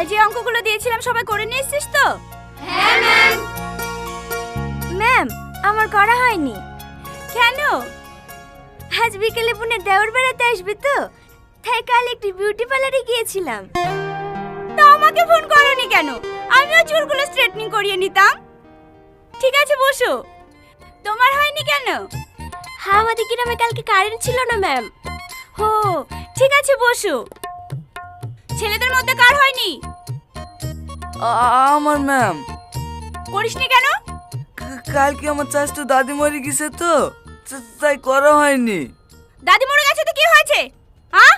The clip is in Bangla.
কাল যে অঙ্কগুলো দিয়েছিলাম সবাই করে নিয়ে এসেছিস তো? হ্যাঁ ম্যাম। ম্যাম, আমার করা হয়নি। কেন? আজ বিকেলে বোনের দেওর বেড়াতে আসবে তো, তাই কাল একটি বিউটি পার্লারে গিয়েছিলাম। তা আমাকে ফোন করোনি কেন? আমিও চুলগুলো স্ট্রেটনিং করিয়ে নিতাম। ঠিক আছে বসো। তোমার হয়নি কেন? হ্যাঁ, আমাদের গ্রামে কালকে কারেন্ট ছিল না ম্যাম। হো, ঠিক আছে বসো। ছেলেদের মধ্যে কার হয়নি? আমার ম্যাম। করিসনি কেন? কালকে আমার চাচতো দাদি মরে গেছে তো, তাই করা হয়নি। দাদি মরে গেছে তো কি হয়েছে? হ্যাঁ,